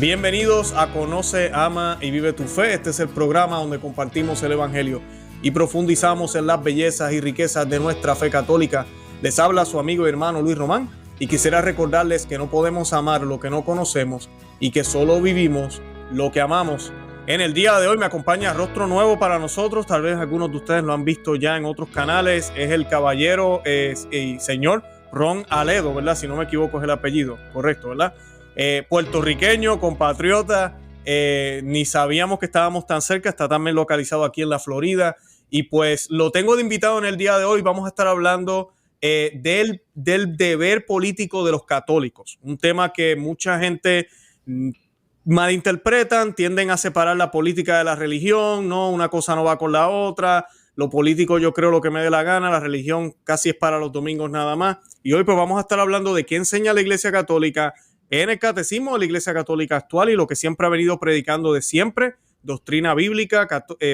Bienvenidos a Conoce, Ama y Vive tu Fe. Este es el programa donde compartimos el Evangelio y profundizamos en las bellezas y riquezas de nuestra fe católica. Les habla su amigo y hermano Luis Román y quisiera recordarles que no podemos amar lo que no conocemos y que solo vivimos lo que amamos. En el día de hoy me acompaña rostro nuevo para nosotros. Tal vez algunos de ustedes lo han visto ya en otros canales. Es el caballero y señor Ron Aledo, ¿verdad? Si no me equivoco es el apellido, correcto, ¿verdad? Puertorriqueño, compatriota, ni sabíamos que estábamos tan cerca, está también localizado aquí en la Florida y pues lo tengo de invitado en el día de hoy. Vamos a estar hablando del deber político de los católicos, un tema que mucha gente malinterpretan, tienden a separar la política de la religión, no, una cosa no va con la otra, lo político yo creo lo que me dé la gana, la religión casi es para los domingos nada más, y hoy pues vamos a estar hablando de qué enseña la Iglesia Católica en el catecismo de la Iglesia Católica actual y lo que siempre ha venido predicando de siempre, doctrina bíblica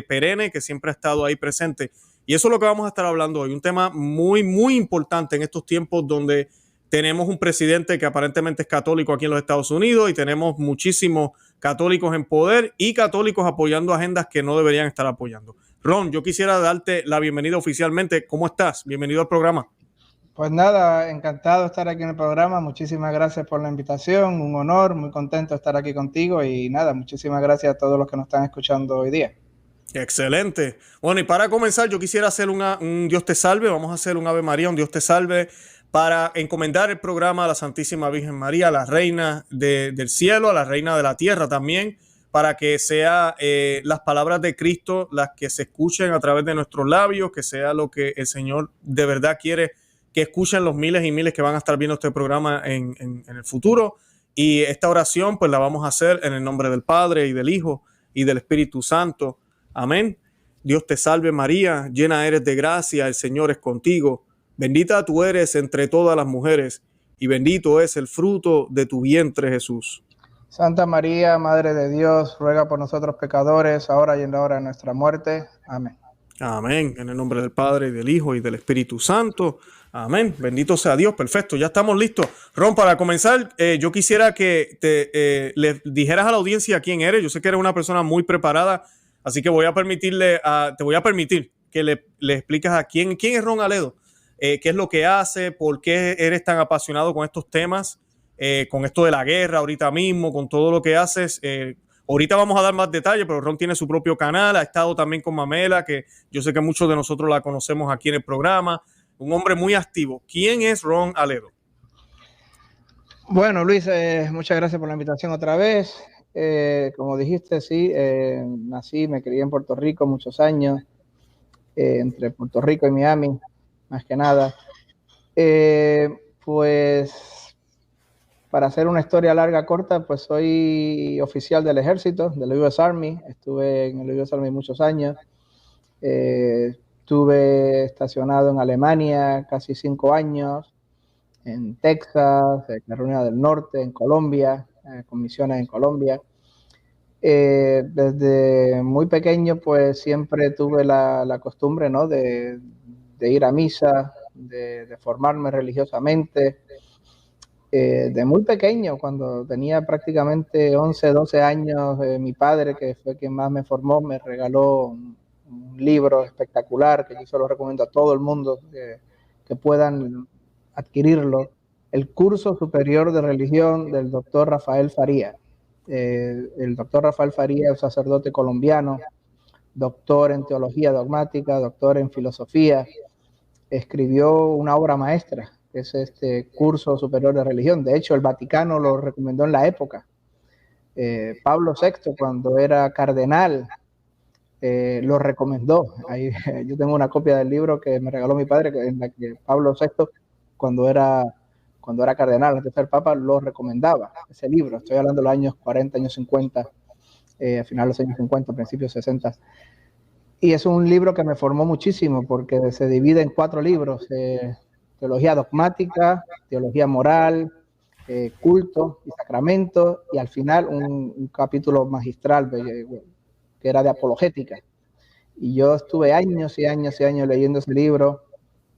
perenne que siempre ha estado ahí presente. Y eso es lo que vamos a estar hablando hoy, un tema muy, muy importante en estos tiempos donde tenemos un presidente que aparentemente es católico aquí en los Estados Unidos y tenemos muchísimos católicos en poder y católicos apoyando agendas que no deberían estar apoyando. Ron, yo quisiera darte la bienvenida oficialmente. ¿Cómo estás? Bienvenido al programa. Pues nada, encantado de estar aquí en el programa. Muchísimas gracias por la invitación, un honor, muy contento de estar aquí contigo y nada, muchísimas gracias a todos los que nos están escuchando hoy día. Excelente. Bueno, y para comenzar yo quisiera hacer un Dios te salve, vamos a hacer un Ave María, un Dios te salve, para encomendar el programa a la Santísima Virgen María, a la Reina del Cielo, a la Reina de la Tierra también, para que sea las palabras de Cristo las que se escuchen a través de nuestros labios, que sea lo que el Señor de verdad quiere que escuchen los miles y miles que van a estar viendo este programa en el futuro. Y esta oración pues la vamos a hacer en el nombre del Padre y del Hijo y del Espíritu Santo. Amén. Dios te salve María, llena eres de gracia, el Señor es contigo. Bendita tú eres entre todas las mujeres y bendito es el fruto de tu vientre, Jesús. Santa María, Madre de Dios, ruega por nosotros pecadores, ahora y en la hora de nuestra muerte. Amén. Amén. En el nombre del Padre, y del Hijo y del Espíritu Santo. Amén. Bendito sea Dios. Perfecto. Ya estamos listos. Ron, para comenzar, yo quisiera que le dijeras a la audiencia quién eres. Yo sé que eres una persona muy preparada, así que te voy a permitir que le expliques a quién es Ron Aledo, qué es lo que hace, por qué eres tan apasionado con estos temas, con esto de la guerra ahorita mismo, con todo lo que haces. Ahorita vamos a dar más detalles, pero Ron tiene su propio canal, ha estado también con Mamela, que yo sé que muchos de nosotros la conocemos aquí en el programa. Un hombre muy activo. ¿Quién es Ron Aledo? Bueno, Luis, muchas gracias por la invitación otra vez. Como dijiste, sí, nací, me crié en Puerto Rico muchos años, entre Puerto Rico y Miami, más que nada. Pues para hacer una historia larga, corta, pues soy oficial del ejército, del US Army. Estuve en el US Army muchos años. Estuve estacionado en Alemania casi 5 años, en Texas, en Carolina del Norte, en Colombia, con misiones en Colombia. Desde muy pequeño, pues siempre tuve la costumbre, ¿no?, de ir a misa, de formarme religiosamente. De muy pequeño, cuando tenía prácticamente 11, 12 años, mi padre, que fue quien más me formó, me regaló un libro espectacular que yo se lo recomiendo a todo el mundo que puedan adquirirlo, el Curso Superior de Religión del doctor Rafael Faría. El doctor Rafael Faría es un sacerdote colombiano, doctor en teología dogmática, doctor en filosofía. Escribió una obra maestra, que es este Curso Superior de Religión. De hecho, el Vaticano lo recomendó en la época. Pablo VI, cuando era cardenal, lo recomendó. Ahí, yo tengo una copia del libro que me regaló mi padre, en la que Pablo VI, cuando era cardenal, antes de ser papa, lo recomendaba, ese libro. Estoy hablando de los años 40, años 50, a finales de los años 50, principios 60. Y es un libro que me formó muchísimo porque se divide en 4 libros. Teología dogmática, teología moral, culto y sacramento, y al final un capítulo magistral que era de apologética. Y yo estuve años y años y años leyendo ese libro.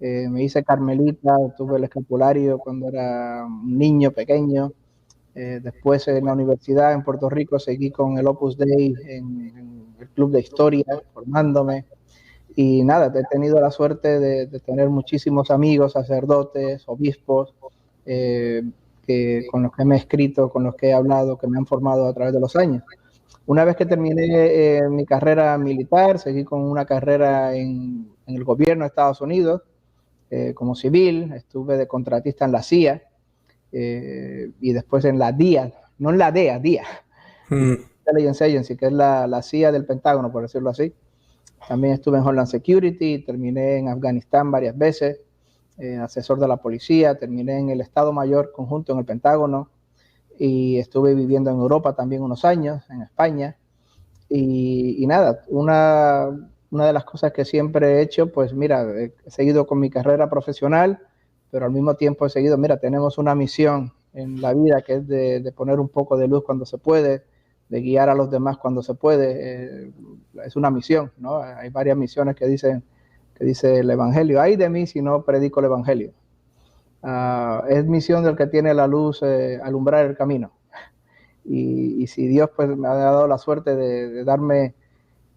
Me hice carmelita, tuve el escapulario cuando era un niño pequeño, Después en la universidad en Puerto Rico seguí con el Opus Dei en el Club de Historia, formándome. Y nada, he tenido la suerte de tener muchísimos amigos, sacerdotes, obispos, con los que me he escrito, con los que he hablado, que me han formado a través de los años. Una vez que terminé mi carrera militar, seguí con una carrera en el gobierno de Estados Unidos, como civil, estuve de contratista en la CIA, y después en la DIA, no en la DEA, DIA, Intelligence Agency, que es la CIA del Pentágono, por decirlo así. También estuve en Homeland Security, terminé en Afganistán varias veces, asesor de la policía, terminé en el Estado Mayor Conjunto en el Pentágono, y estuve viviendo en Europa también unos años, en España. Y nada, una de las cosas que siempre he hecho, pues mira, he seguido con mi carrera profesional, pero al mismo tiempo he seguido, mira, tenemos una misión en la vida que es de poner un poco de luz cuando se puede, de guiar a los demás cuando se puede. Es una misión, ¿no? Hay varias misiones que dice el Evangelio. Ay de mí si no predico el Evangelio. Es misión del que tiene la luz, alumbrar el camino. Y si Dios pues me ha dado la suerte de darme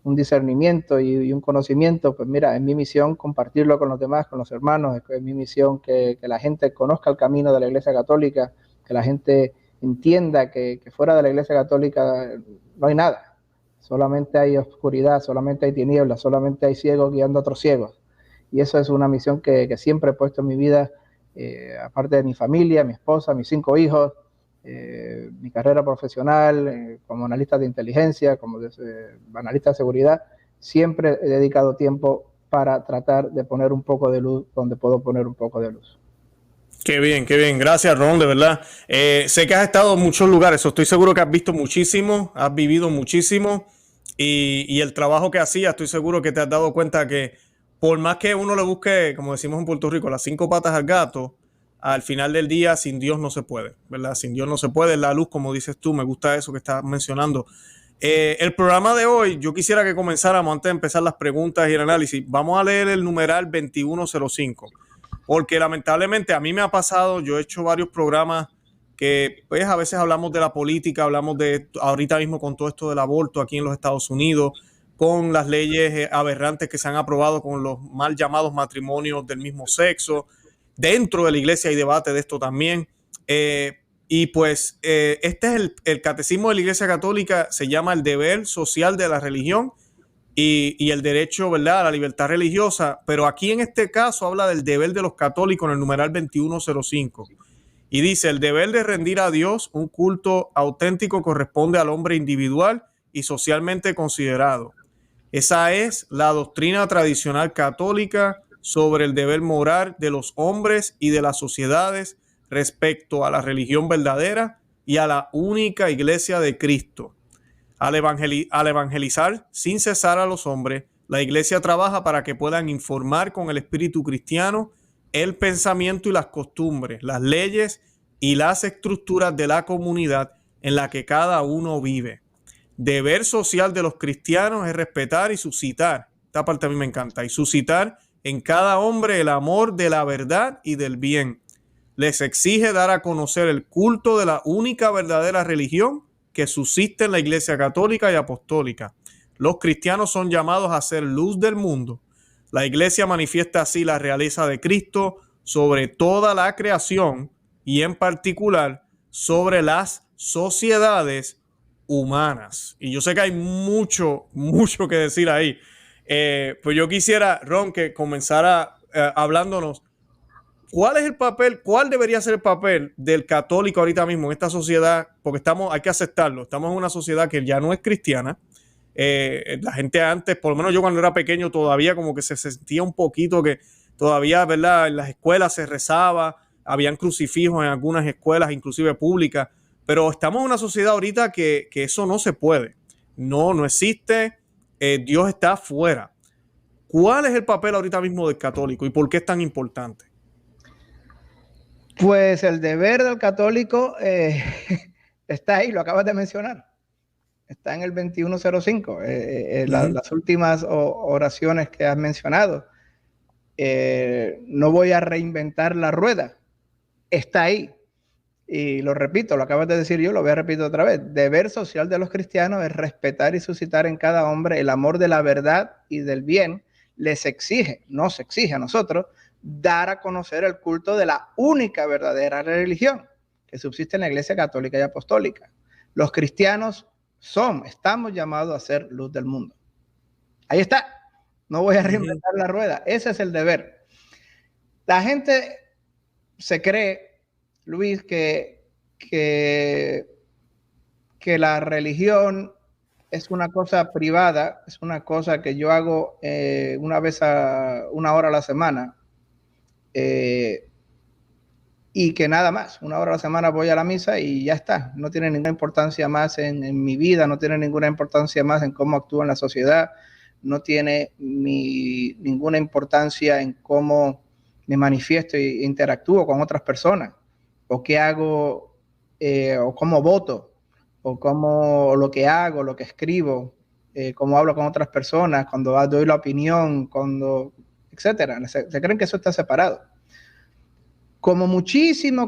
un discernimiento y un conocimiento, pues mira, es mi misión compartirlo con los demás, con los hermanos, es mi misión que la gente conozca el camino de la Iglesia Católica, que la gente entienda que fuera de la Iglesia Católica no hay nada, solamente hay oscuridad, solamente hay tinieblas, solamente hay ciegos guiando a otros ciegos. Y eso es una misión que siempre he puesto en mi vida, aparte de mi familia, mi esposa, mis 5 hijos, mi carrera profesional como analista de inteligencia, como analista de seguridad, siempre he dedicado tiempo para tratar de poner un poco de luz donde puedo poner un poco de luz. Qué bien, qué bien. Gracias, Ron, de verdad. Sé que has estado en muchos lugares, estoy seguro que has visto muchísimo, has vivido muchísimo, y el trabajo que hacías, estoy seguro que te has dado cuenta que por más que uno le busque, como decimos en Puerto Rico, las 5 patas al gato, al final del día sin Dios no se puede, ¿verdad? Sin Dios no se puede. La luz, como dices tú, me gusta eso que estás mencionando. El programa de hoy, yo quisiera que comenzáramos antes de empezar las preguntas y el análisis. Vamos a leer el numeral 2105, porque lamentablemente a mí me ha pasado, yo he hecho varios programas que pues a veces hablamos de la política, hablamos de ahorita mismo con todo esto del aborto aquí en los Estados Unidos, con las leyes aberrantes que se han aprobado con los mal llamados matrimonios del mismo sexo. Dentro de la iglesia hay debate de esto también. Y pues este es el catecismo de la Iglesia Católica, se llama el deber social de la religión y el derecho, ¿verdad?, a la libertad religiosa. Pero aquí en este caso habla del deber de los católicos en el numeral 2105. Y dice, el deber de rendir a Dios un culto auténtico corresponde al hombre individual y socialmente considerado. Esa es la doctrina tradicional católica sobre el deber moral de los hombres y de las sociedades respecto a la religión verdadera y a la única iglesia de Cristo. Al evangelizar sin cesar a los hombres, la iglesia trabaja para que puedan informar con el espíritu cristiano el pensamiento y las costumbres, las leyes y las estructuras de la comunidad en la que cada uno vive. Deber social de los cristianos es respetar y suscitar, esta parte a mí me encanta, y suscitar en cada hombre el amor de la verdad y del bien. Les exige dar a conocer el culto de la única verdadera religión que subsiste en la Iglesia Católica y Apostólica. Los cristianos son llamados a ser luz del mundo. La Iglesia manifiesta así la realeza de Cristo sobre toda la creación y en particular sobre las sociedades humanas. Y yo sé que hay mucho que decir ahí. Pues yo quisiera, Ron, que comenzara hablándonos. ¿Cuál es el papel, cuál debería ser el papel del católico ahorita mismo en esta sociedad? Porque hay que aceptarlo, estamos en una sociedad que ya no es cristiana. La gente antes, por lo menos yo cuando era pequeño, todavía como que se sentía un poquito que todavía, ¿verdad?, en las escuelas se rezaba, habían crucifijos en algunas escuelas, inclusive públicas, pero estamos en una sociedad ahorita que eso no se puede, no existe, Dios está afuera. ¿Cuál es el papel ahorita mismo del católico y por qué es tan importante? Pues el deber del católico está ahí, lo acabas de mencionar. Está en el 2105, las últimas oraciones que has mencionado. No voy a reinventar la rueda. Está ahí. Y lo repito, lo acabas de decir yo, lo voy a repetir otra vez. Deber social de los cristianos es respetar y suscitar en cada hombre el amor de la verdad y del bien. Nos exige a nosotros, dar a conocer el culto de la única verdadera religión que subsiste en la Iglesia Católica y Apostólica. Los cristianos estamos llamados a ser luz del mundo. Ahí está. No voy a reinventar la rueda. Ese es el deber. La gente se cree, Luis, que la religión es una cosa privada, es una cosa que yo hago una hora a la semana, y que nada más, 1 hora a la semana voy a la misa y ya está. No tiene ninguna importancia más en mi vida, no tiene ninguna importancia más en cómo actúo en la sociedad, no tiene ninguna importancia en cómo me manifiesto e interactúo con otras personas, o qué hago, o cómo voto, o lo que hago, lo que escribo, cómo hablo con otras personas, cuando doy la opinión, etcétera. Se creen que eso está separado. Como muchísimo,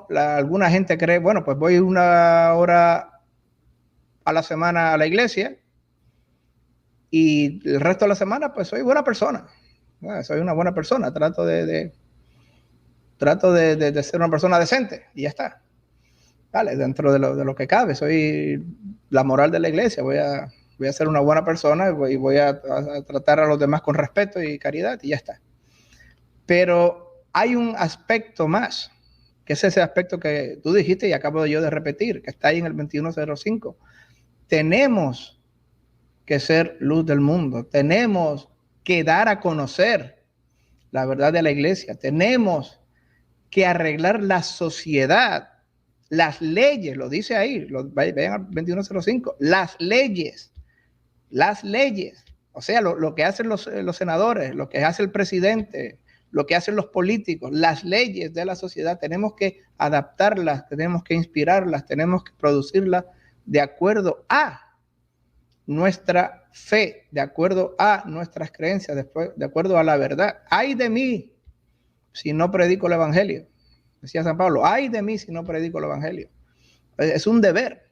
alguna gente cree, bueno, pues voy 1 hora a la semana a la iglesia y el resto de la semana pues soy buena persona. Soy una buena persona, trato de ser una persona decente y ya está. Vale, dentro de lo que cabe, soy la moral de la iglesia, voy a ser una buena persona y voy a tratar a los demás con respeto y caridad y ya está. Pero hay un aspecto más, que es ese aspecto que tú dijiste y acabo yo de repetir, que está ahí en el 2105. Tenemos que ser luz del mundo, tenemos que dar a conocer la verdad de la iglesia, tenemos que arreglar la sociedad, las leyes, lo dice ahí, vean al 2105, las leyes, o sea, lo que hacen los senadores, lo que hace el presidente, lo que hacen los políticos, las leyes de la sociedad, tenemos que adaptarlas, tenemos que inspirarlas, tenemos que producirlas de acuerdo a nuestra fe, de acuerdo a nuestras creencias, de acuerdo a la verdad. Ay de mí si no predico el evangelio, decía San Pablo, ay de mí si no predico el evangelio. Es un deber.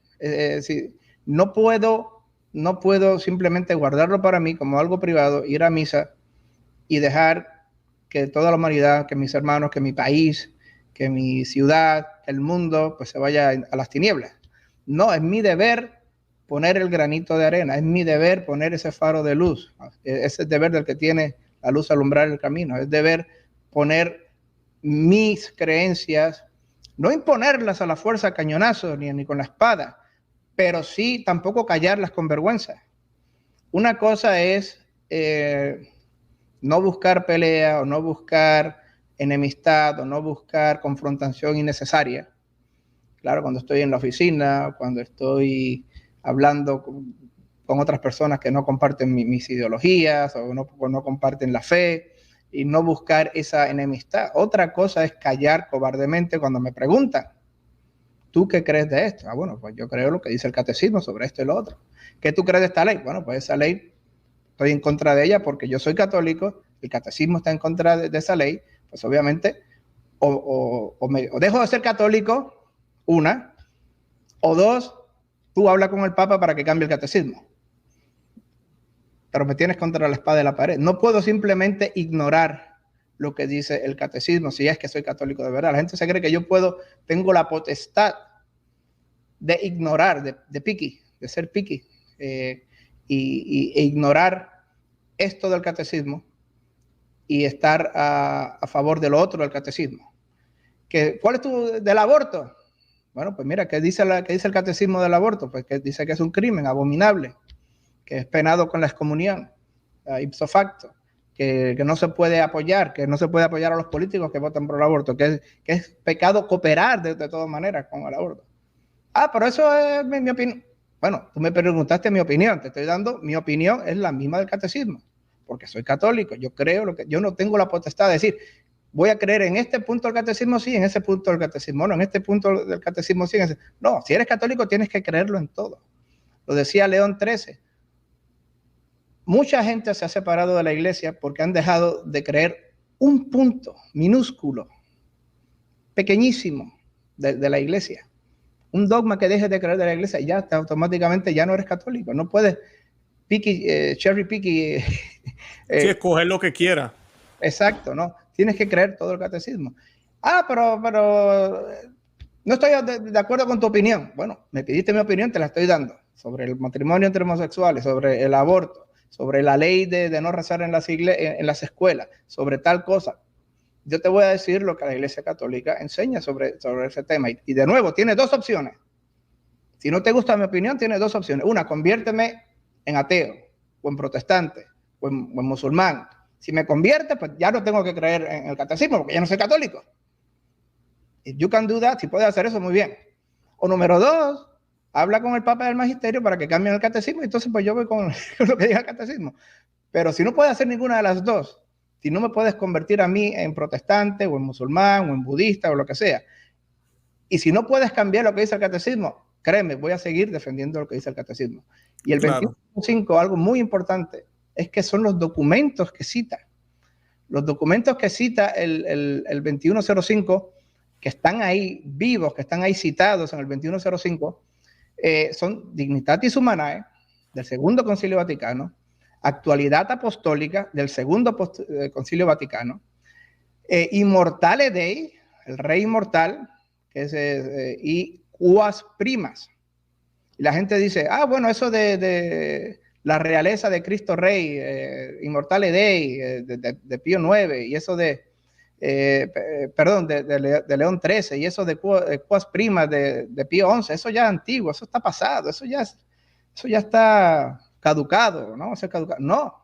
No puedo simplemente guardarlo para mí como algo privado, ir a misa y dejar que toda la humanidad, que mis hermanos, que mi país, que mi ciudad, el mundo, pues se vaya a las tinieblas. No, es mi deber poner el granito de arena, es mi deber poner ese faro de luz. Es el deber del que tiene la luz alumbrar el camino, es deber poner mis creencias, no imponerlas a la fuerza a cañonazos ni con la espada, pero sí tampoco callarlas con vergüenza. Una cosa es no buscar pelea o no buscar enemistad o no buscar confrontación innecesaria. Claro, cuando estoy en la oficina, cuando estoy hablando con otras personas que no comparten mis ideologías o no comparten la fe, y no buscar esa enemistad. Otra cosa es callar cobardemente cuando me preguntan, ¿tú qué crees de esto? Bueno, pues yo creo lo que dice el catecismo sobre esto y lo otro. ¿Qué tú crees de esta ley? Bueno, pues esa ley estoy en contra de ella porque yo soy católico, el catecismo está en contra de esa ley, pues obviamente o dejo de ser católico, una, o dos, tú habla con el Papa para que cambie el catecismo. Pero me tienes contra la espada de la pared. No puedo simplemente ignorar lo que dice el catecismo si es que soy católico de verdad. La gente se cree que yo tengo la potestad de ignorar, de ser picky, e ignorar esto del catecismo y estar a favor de lo otro del catecismo. ¿Cuál es del aborto? Bueno, pues mira, ¿qué dice el catecismo del aborto? Pues que dice que es un crimen abominable, que es penado con la excomunión, ipso facto, que no se puede apoyar, que no se puede apoyar a los políticos que votan por el aborto, que es pecado cooperar de todas maneras con el aborto. Pero eso es mi opinión. Bueno, tú me preguntaste mi opinión, te estoy dando mi opinión, es la misma del catecismo, porque soy católico, yo no tengo la potestad de decir, voy a creer en este punto del catecismo sí, en ese punto del catecismo no, en este punto del catecismo sí, no, si eres católico tienes que creerlo en todo. Lo decía León XIII. Mucha gente se ha separado de la iglesia porque han dejado de creer un punto minúsculo, pequeñísimo, de la iglesia. Un dogma que dejes de creer de la iglesia, ya automáticamente ya no eres católico. No puedes cherry picky. Sí, escoger lo que quiera. Exacto, ¿no? Tienes que creer todo el catecismo. Pero no estoy de acuerdo con tu opinión. Bueno, me pidiste mi opinión, te la estoy dando. Sobre el matrimonio entre homosexuales, sobre el aborto, sobre la ley de no rezar en las escuelas, sobre tal cosa. Yo te voy a decir lo que la Iglesia Católica enseña sobre ese tema. Y de nuevo, tiene dos opciones. Si no te gusta mi opinión, tiene dos opciones. Una, conviérteme en ateo, o en protestante, o en musulmán. Si me convierte, pues ya no tengo que creer en el catecismo, porque ya no soy católico. If you can do that, si puedes hacer eso, muy bien. O número dos, habla con el Papa del Magisterio para que cambien el catecismo, y entonces pues yo voy con lo que diga el catecismo. Pero si no puedes hacer ninguna de las dos, si no me puedes convertir a mí en protestante, o en musulmán, o en budista, o lo que sea, y si no puedes cambiar lo que dice el catecismo, créeme, voy a seguir defendiendo lo que dice el catecismo. Y el 21.5, algo muy importante, es que son los documentos que cita. Los documentos que cita el 2105, que están ahí vivos, que están ahí citados en el 2105, son Dignitatis Humanae, del Segundo Concilio Vaticano, Actualidad Apostólica, del Segundo Concilio Vaticano, Immortale Dei, el Rey Inmortal, que es, y Quas Primas. Y la gente dice, bueno, eso de la realeza de Cristo Rey, Immortale Dei, de Pío IX, y eso de León XIII, y eso de Quas Primas de Pío XI, eso ya es antiguo, eso está pasado, eso ya está caducado, ¿no? No.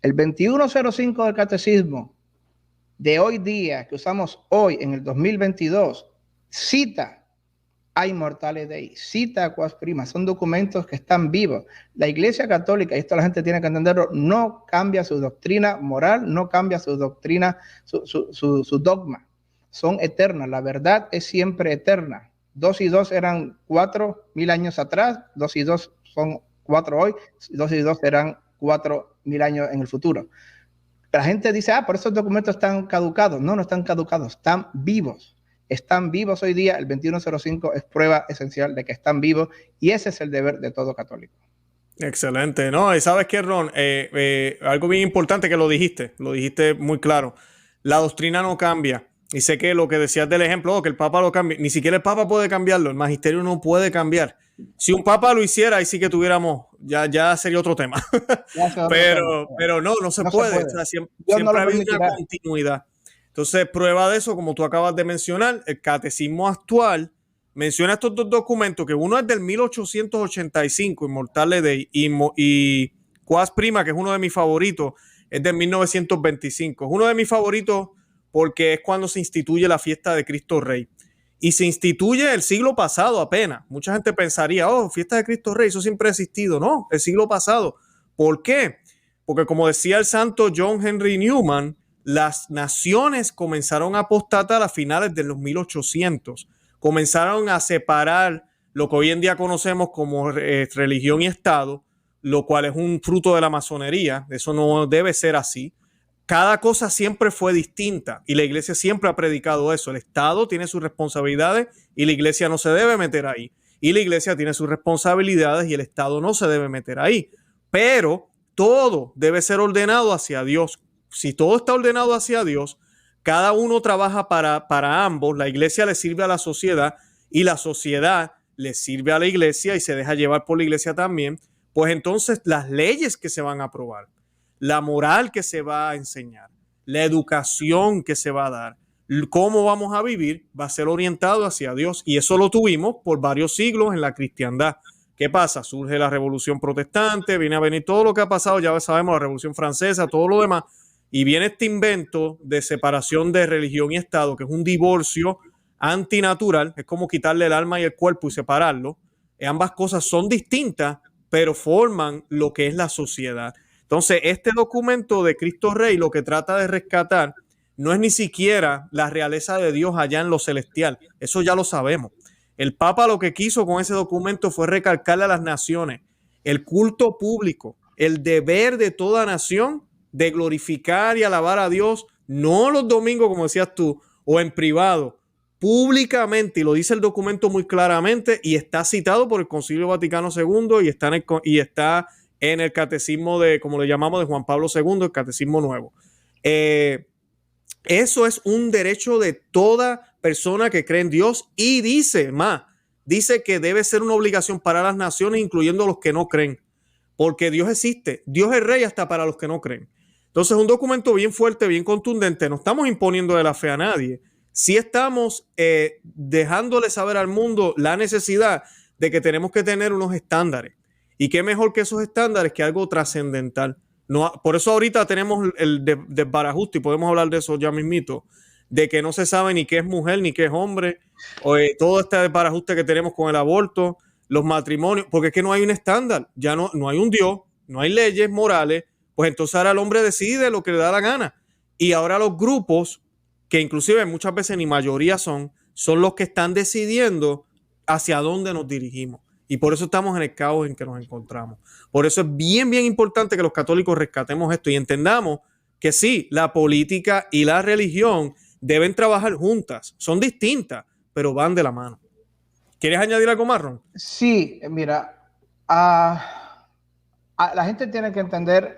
El 2105 del Catecismo de hoy día, que usamos hoy en el 2022, cita a Immortale Dei, cita a Quas Primas, son documentos que están vivos. La Iglesia Católica, y esto la gente tiene que entenderlo, no cambia su doctrina moral, no cambia su doctrina, su dogma, son eternas, la verdad es siempre eterna. 2 y 2 eran 4.000 años atrás, 2 y 2 son 4 hoy, 2 y 2 serán 4.000 años en el futuro. La gente dice, por esos documentos están caducados. No, no están caducados, están vivos. Están vivos hoy día. El 2105 es prueba esencial de que están vivos, y ese es el deber de todo católico. Excelente, ¿no? Y sabes qué, Ron, algo bien importante que lo dijiste muy claro. La doctrina no cambia. Y sé que lo que decías del ejemplo, que el Papa lo cambie, ni siquiera el Papa puede cambiarlo, el magisterio no puede cambiar. Si un Papa lo hiciera, ahí sí que tuviéramos, ya sería otro tema. pero no se puede. O sea, siempre ha habido una continuidad. Entonces, prueba de eso, como tú acabas de mencionar, el catecismo actual menciona estos dos documentos, que uno es del 1885, Immortale Dei, y Quas Prima, que es uno de mis favoritos, es del 1925. Es uno de mis favoritos porque es cuando se instituye la fiesta de Cristo Rey. Y se instituye el siglo pasado apenas. Mucha gente pensaría, fiesta de Cristo Rey, eso siempre ha existido. No, el siglo pasado. ¿Por qué? Porque como decía el santo John Henry Newman, las naciones comenzaron a apostatar a finales de los 1800. Comenzaron a separar lo que hoy en día conocemos como religión y Estado, lo cual es un fruto de la masonería. Eso no debe ser así. Cada cosa siempre fue distinta y la iglesia siempre ha predicado eso. El Estado tiene sus responsabilidades y la iglesia no se debe meter ahí. Y la iglesia tiene sus responsabilidades y el Estado no se debe meter ahí. Pero todo debe ser ordenado hacia Dios. Si todo está ordenado hacia Dios, cada uno trabaja para ambos. La iglesia le sirve a la sociedad y la sociedad le sirve a la iglesia y se deja llevar por la iglesia también. Pues entonces las leyes que se van a aprobar, la moral que se va a enseñar, la educación que se va a dar, cómo vamos a vivir, va a ser orientado hacia Dios. Y eso lo tuvimos por varios siglos en la cristiandad. ¿Qué pasa? Surge la Revolución Protestante, viene a venir todo lo que ha pasado, ya sabemos, la Revolución Francesa, todo lo demás, y viene este invento de separación de religión y Estado, que es un divorcio antinatural, es como quitarle el alma y el cuerpo y separarlo. Ambas cosas son distintas, pero forman lo que es la sociedad. Entonces, este documento de Cristo Rey lo que trata de rescatar no es ni siquiera la realeza de Dios allá en lo celestial. Eso ya lo sabemos. El Papa lo que quiso con ese documento fue recalcarle a las naciones el culto público, el deber de toda nación de glorificar y alabar a Dios, no los domingos, como decías tú, o en privado, públicamente, y lo dice el documento muy claramente, y está citado por el Concilio Vaticano II y está en el catecismo de, como le llamamos, de Juan Pablo II, el catecismo nuevo. Eso es un derecho de toda persona que cree en Dios, y dice que debe ser una obligación para las naciones, incluyendo los que no creen, porque Dios existe, Dios es rey hasta para los que no creen. Entonces, un documento bien fuerte, bien contundente. No estamos imponiendo de la fe a nadie. Sí estamos dejándole saber al mundo la necesidad de que tenemos que tener unos estándares. Y qué mejor que esos estándares que algo trascendental. No, por eso ahorita tenemos el desbarajuste, y podemos hablar de eso ya mismito, de que no se sabe ni qué es mujer ni qué es hombre, o todo este desbarajuste que tenemos con el aborto, los matrimonios, porque es que no hay un estándar, ya no hay un Dios, no hay leyes morales. Pues entonces ahora el hombre decide lo que le da la gana. Y ahora los grupos, que inclusive muchas veces ni mayoría son los que están decidiendo hacia dónde nos dirigimos. Y por eso estamos en el caos en que nos encontramos. Por eso es bien, bien importante que los católicos rescatemos esto y entendamos que sí, la política y la religión deben trabajar juntas. Son distintas, pero van de la mano. ¿Quieres añadir algo más, Ron? Sí, mira, la gente tiene que entender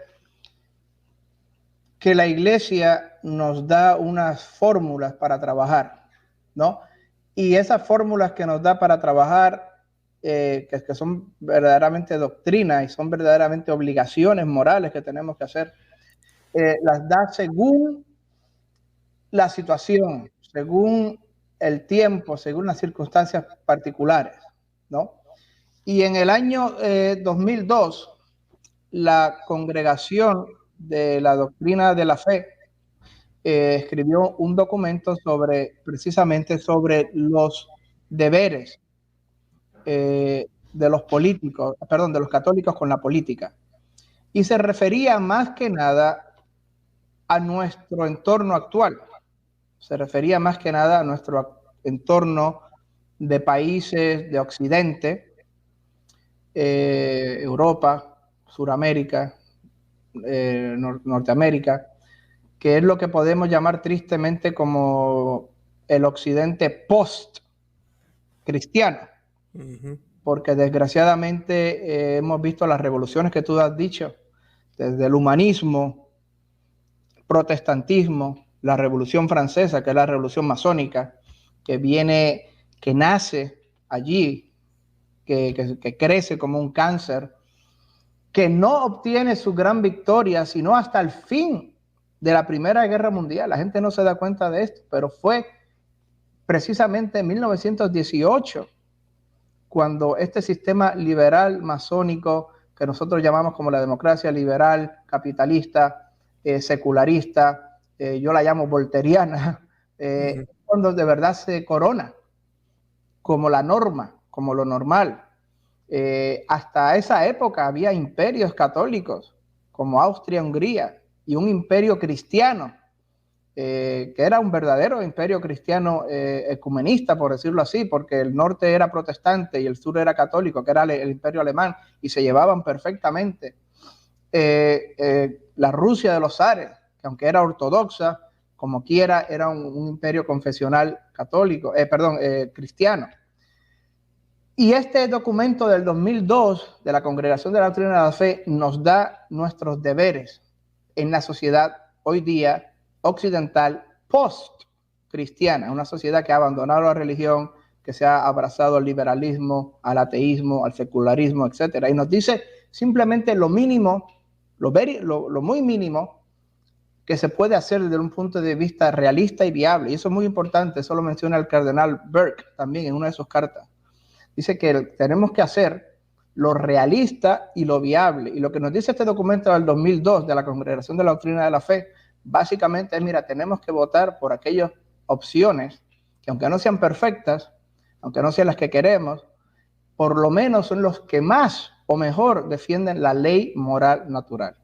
que la iglesia nos da unas fórmulas para trabajar, ¿no? Y esas fórmulas que nos da para trabajar, que son verdaderamente doctrina y son verdaderamente obligaciones morales que tenemos que hacer, las da según la situación, según el tiempo, según las circunstancias particulares, ¿no? Y en el año 2002, la Congregación de la Doctrina de la Fe escribió un documento precisamente sobre los deberes de los políticos, perdón, de los católicos con la política. Y se refería más que nada a nuestro entorno actual. Se refería más que nada a nuestro entorno de países de Occidente, Europa, Suramérica, Norteamérica, que es lo que podemos llamar tristemente como el Occidente post-cristiano. Porque desgraciadamente hemos visto las revoluciones que tú has dicho, desde el humanismo, protestantismo, la Revolución Francesa, que es la Revolución Masónica, que nace allí, que crece como un cáncer, que no obtiene su gran victoria sino hasta el fin de la Primera Guerra Mundial. La gente no se da cuenta de esto, pero fue precisamente en 1918 cuando este sistema liberal masónico, que nosotros llamamos como la democracia liberal, capitalista, secularista, yo la llamo volteriana, cuando de verdad se corona como la norma, como lo normal. Hasta esa época había imperios católicos como Austria-Hungría y un imperio cristiano, que era un verdadero imperio cristiano ecumenista, por decirlo así, porque el norte era protestante y el sur era católico, que era el imperio alemán, y se llevaban perfectamente. La Rusia de los zares, que aunque era ortodoxa, como quiera, era un imperio confesional católico, cristiano. Y este documento del 2002 de la Congregación de la Doctrina de la Fe nos da nuestros deberes en la sociedad hoy día occidental post-cristiana, una sociedad que ha abandonado la religión, que se ha abrazado al liberalismo, al ateísmo, al secularismo, etc. Y nos dice simplemente lo mínimo, lo muy mínimo que se puede hacer desde un punto de vista realista y viable. Y eso es muy importante, eso lo menciona el cardenal Burke también en una de sus cartas. Dice que tenemos que hacer lo realista y lo viable. Y lo que nos dice este documento del 2002 de la Congregación de la Doctrina de la Fe, básicamente es, mira, tenemos que votar por aquellas opciones que, aunque no sean perfectas, aunque no sean las que queremos, por lo menos son los que más o mejor defienden la ley moral natural.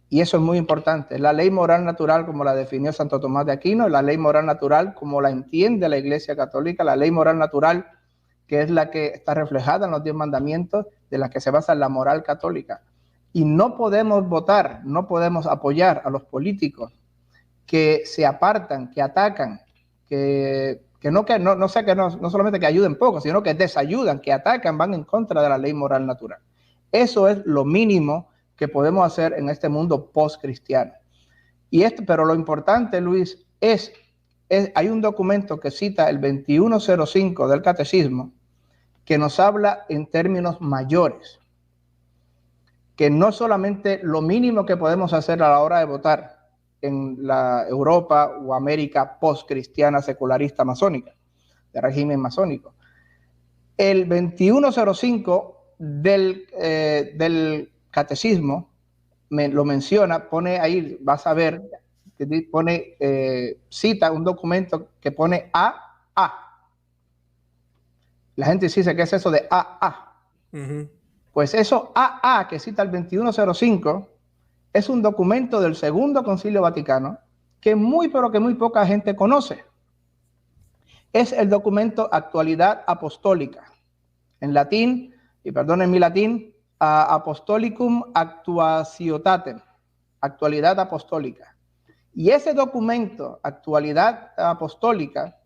Y eso es muy importante. La ley moral natural, como la definió Santo Tomás de Aquino, la ley moral natural, como la entiende la Iglesia Católica, la ley moral natural, que es la que está reflejada en los 10 mandamientos, de la que se basa la moral católica. Y no podemos votar, no podemos apoyar a los políticos que se apartan, que atacan, que no solamente que ayuden poco, sino que desayudan, que atacan, van en contra de la ley moral natural. Eso es lo mínimo que podemos hacer en este mundo post-cristiano. Pero lo importante, Luis, hay un documento que cita el 2105 del Catecismo que nos habla en términos mayores, que no solamente lo mínimo que podemos hacer a la hora de votar en la Europa o América post-cristiana secularista masónica, de régimen masónico. El 2105 del Catecismo lo menciona, pone ahí, vas a ver, cita un documento que pone AA. La gente dice, ¿qué es eso de AA? Pues eso AA que cita el 2105 es un documento del Segundo Concilio Vaticano que pero que muy poca gente conoce. Es el documento Actualidad Apostólica. En latín, y perdonen mi latín, Apostolicum Actuatiotatem, Actualidad Apostólica. Y ese documento, Actualidad Apostólica,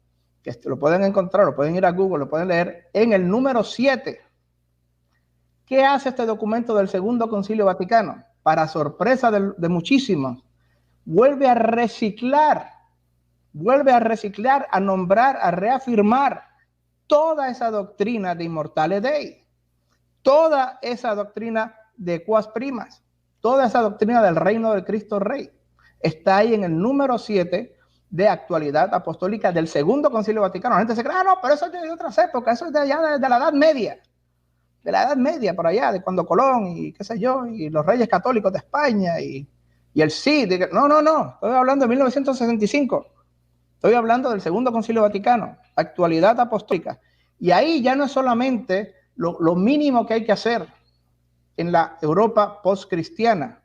que lo pueden encontrar, lo pueden ir a Google, lo pueden leer, en el número 7. ¿Qué hace este documento del Segundo Concilio Vaticano? Para sorpresa de muchísimos, vuelve a reciclar, a nombrar, a reafirmar toda esa doctrina de Immortale Dei, toda esa doctrina de Quas Primas, toda esa doctrina del reino del Cristo Rey. Está ahí en el número 7 de Actualidad Apostólica del Segundo Concilio Vaticano. La gente se cree, no, pero eso es de otras épocas, eso es de allá de la Edad Media. De la Edad Media, por allá, de cuando Colón y qué sé yo, y los reyes católicos de España y el Cid. No, estoy hablando de 1965. Estoy hablando del Segundo Concilio Vaticano, Actualidad Apostólica. Y ahí ya no es solamente lo mínimo que hay que hacer en la Europa postcristiana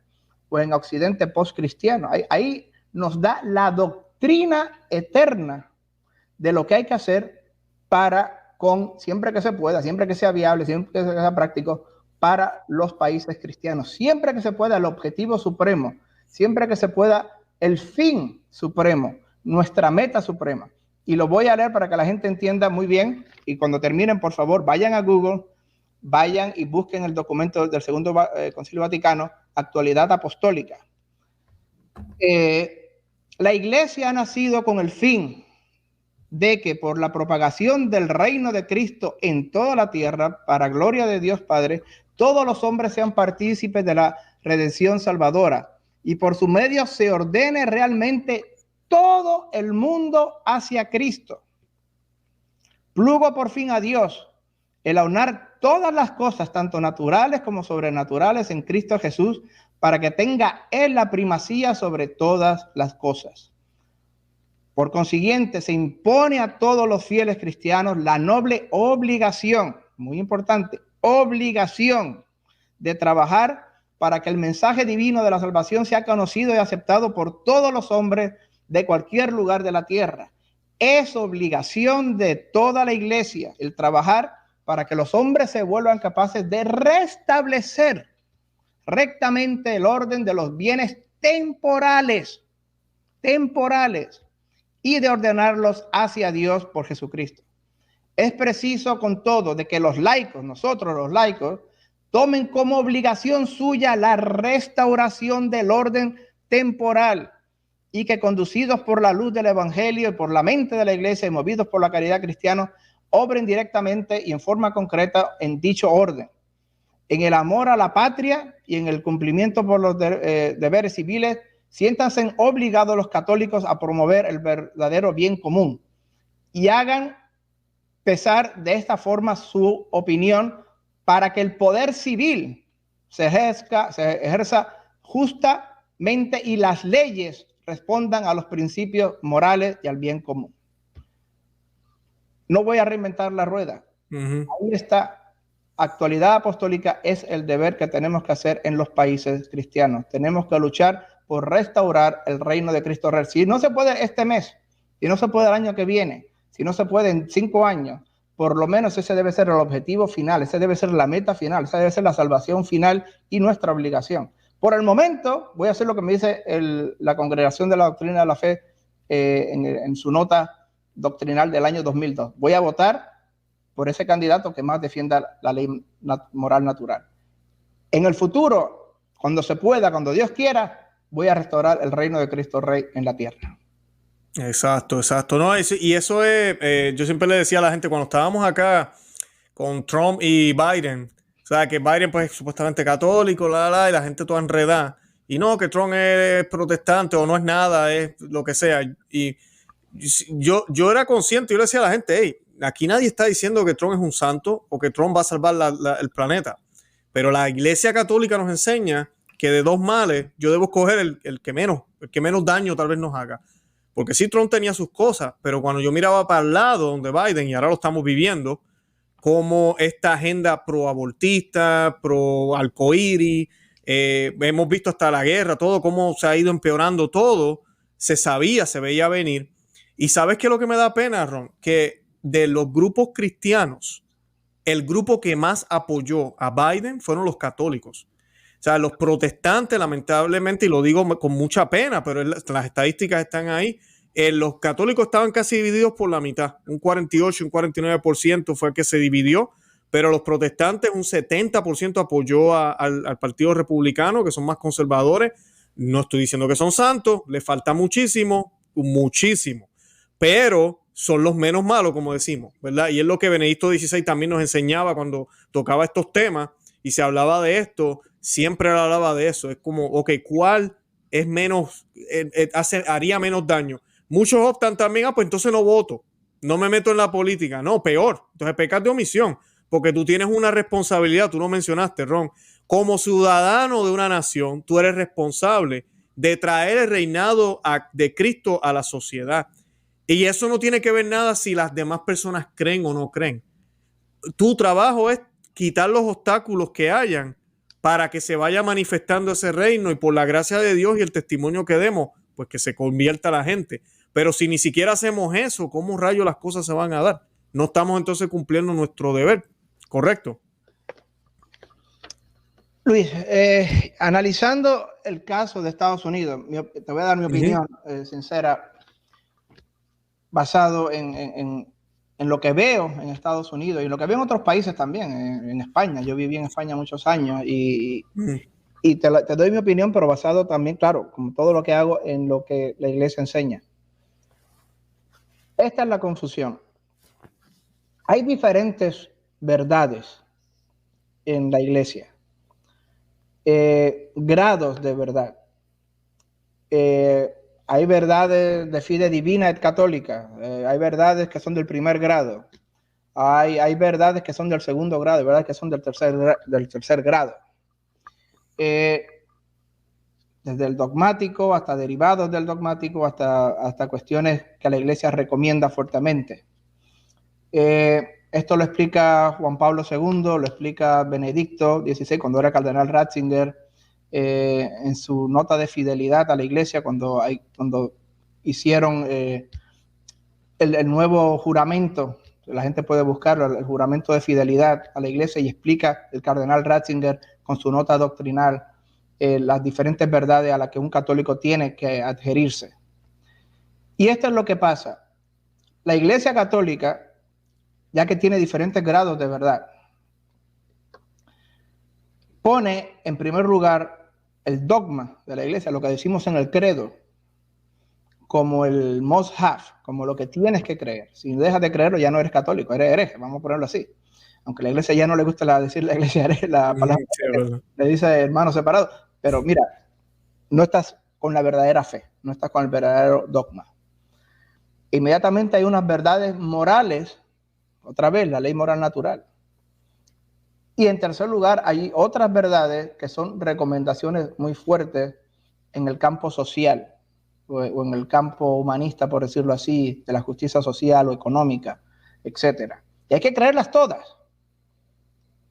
o en Occidente postcristiano. Ahí nos da la doctrina eterna de lo que hay que hacer siempre que se pueda, siempre que sea viable, siempre que sea práctico para los países cristianos, siempre que se pueda el objetivo supremo, siempre que se pueda el fin supremo, nuestra meta suprema. Y lo voy a leer para que la gente entienda muy bien, y cuando terminen, por favor, vayan a Google, vayan y busquen el documento del Segundo Concilio Vaticano, Actualidad Apostólica. La Iglesia ha nacido con el fin de que por la propagación del reino de Cristo en toda la tierra, para gloria de Dios Padre, todos los hombres sean partícipes de la redención salvadora, y por su medio se ordene realmente todo el mundo hacia Cristo. Plugo por fin a Dios el aunar todas las cosas, tanto naturales como sobrenaturales, en Cristo Jesús, para que tenga Él la primacía sobre todas las cosas. Por consiguiente, se impone a todos los fieles cristianos la noble obligación, muy importante, obligación de trabajar para que el mensaje divino de la salvación sea conocido y aceptado por todos los hombres de cualquier lugar de la tierra. Es obligación de toda la Iglesia el trabajar para que los hombres se vuelvan capaces de restablecer rectamente el orden de los bienes temporales, y de ordenarlos hacia Dios por Jesucristo. Es preciso con todo de que los laicos, nosotros los laicos, tomen como obligación suya la restauración del orden temporal, y que conducidos por la luz del Evangelio y por la mente de la Iglesia y movidos por la caridad cristiana, obren directamente y en forma concreta en dicho orden, en el amor a la patria y en el cumplimiento por los deberes civiles. Siéntanse obligados los católicos a promover el verdadero bien común y hagan pesar de esta forma su opinión para que el poder civil se ejerza justamente y las leyes respondan a los principios morales y al bien común. No voy a reinventar la rueda. Ahí está. Actualidad apostólica es el deber que tenemos que hacer en los países cristianos. Tenemos que luchar por restaurar el reino de Cristo Rey. Si no se puede este mes, si no se puede el año que viene, si no se puede en 5 años, por lo menos ese debe ser el objetivo final, ese debe ser la meta final, esa debe ser la salvación final y nuestra obligación. Por el momento, voy a hacer lo que me dice la Congregación de la Doctrina de la Fe en su nota doctrinal del año 2002. Voy a votar por ese candidato que más defienda la ley moral natural. En el futuro, cuando se pueda, cuando Dios quiera, voy a restaurar el reino de Cristo Rey en la tierra. Exacto, exacto. No, y eso es, yo siempre le decía a la gente cuando estábamos acá con Trump y Biden, o sea, que Biden pues es supuestamente católico, y la gente toda enredada. Y no, que Trump es protestante o no es nada, es lo que sea. Y yo era consciente, yo le decía a la gente, hey, aquí nadie está diciendo que Trump es un santo o que Trump va a salvar el planeta. Pero la Iglesia Católica nos enseña que de dos males yo debo escoger el que menos daño tal vez nos haga. Porque sí, Trump tenía sus cosas, pero cuando yo miraba para el lado donde Biden, y ahora lo estamos viviendo, como esta agenda pro-abortista, pro-arcoíris, hemos visto hasta la guerra, todo cómo se ha ido empeorando todo, se sabía, se veía venir. Y ¿sabes qué es lo que me da pena, Ron? Que de los grupos cristianos, el grupo que más apoyó a Biden fueron los católicos. O sea, los protestantes, lamentablemente, y lo digo con mucha pena, pero las estadísticas están ahí, los católicos estaban casi divididos por la mitad. Un 48, un 49% fue el que se dividió, pero los protestantes, un 70% apoyó al Partido Republicano, que son más conservadores. No estoy diciendo que son santos, les falta muchísimo, muchísimo, pero son los menos malos, como decimos, ¿verdad? Y es lo que Benedicto XVI también nos enseñaba cuando tocaba estos temas y se hablaba de esto, siempre hablaba de eso. Es como, ok, ¿cuál es menos, haría menos daño? Muchos optan también, pues entonces no voto, no me meto en la política. No, peor, entonces pecas de omisión, porque tú tienes una responsabilidad, tú lo mencionaste, Ron, como ciudadano de una nación, tú eres responsable de traer el reinado de Cristo a la sociedad. Y eso no tiene que ver nada si las demás personas creen o no creen. Tu trabajo es quitar los obstáculos que hayan para que se vaya manifestando ese reino y por la gracia de Dios y el testimonio que demos, pues que se convierta la gente. Pero si ni siquiera hacemos eso, ¿cómo rayos las cosas se van a dar? No estamos entonces cumpliendo nuestro deber, ¿correcto? Luis, analizando el caso de Estados Unidos, te voy a dar mi opinión sincera, basado en lo que veo en Estados Unidos y lo que veo en otros países también, en España. Yo viví en España muchos años y te doy mi opinión, pero basado también, claro, como todo lo que hago, en lo que la iglesia enseña. Esta es la confusión. Hay diferentes verdades en la iglesia, grados de verdad. Hay verdades de fide divina et católica, hay verdades que son del primer grado, hay verdades que son del segundo grado, hay verdades que son del tercer grado. Desde el dogmático hasta derivados del dogmático, hasta cuestiones que la iglesia recomienda fuertemente. Esto lo explica Juan Pablo II, lo explica Benedicto XVI cuando era cardenal Ratzinger, en su nota de fidelidad a la iglesia cuando hicieron el nuevo juramento. La gente puede buscarlo, el juramento de fidelidad a la iglesia, y explica el cardenal Ratzinger con su nota doctrinal las diferentes verdades a las que un católico tiene que adherirse. Y esto es lo que pasa. La iglesia católica, ya que tiene diferentes grados de verdad, pone en primer lugar el dogma de la iglesia, lo que decimos en el credo, como el must have, como lo que tienes que creer. Si dejas de creerlo, ya no eres católico, eres hereje, vamos a ponerlo así. Aunque a la iglesia ya no le gusta decir la iglesia hereje, la palabra le dice hermano separado, pero mira, no estás con la verdadera fe, no estás con el verdadero dogma. Inmediatamente hay unas verdades morales, otra vez la ley moral natural. Y en tercer lugar, hay otras verdades que son recomendaciones muy fuertes en el campo social o en el campo humanista, por decirlo así, de la justicia social o económica, etc. Y hay que creerlas todas.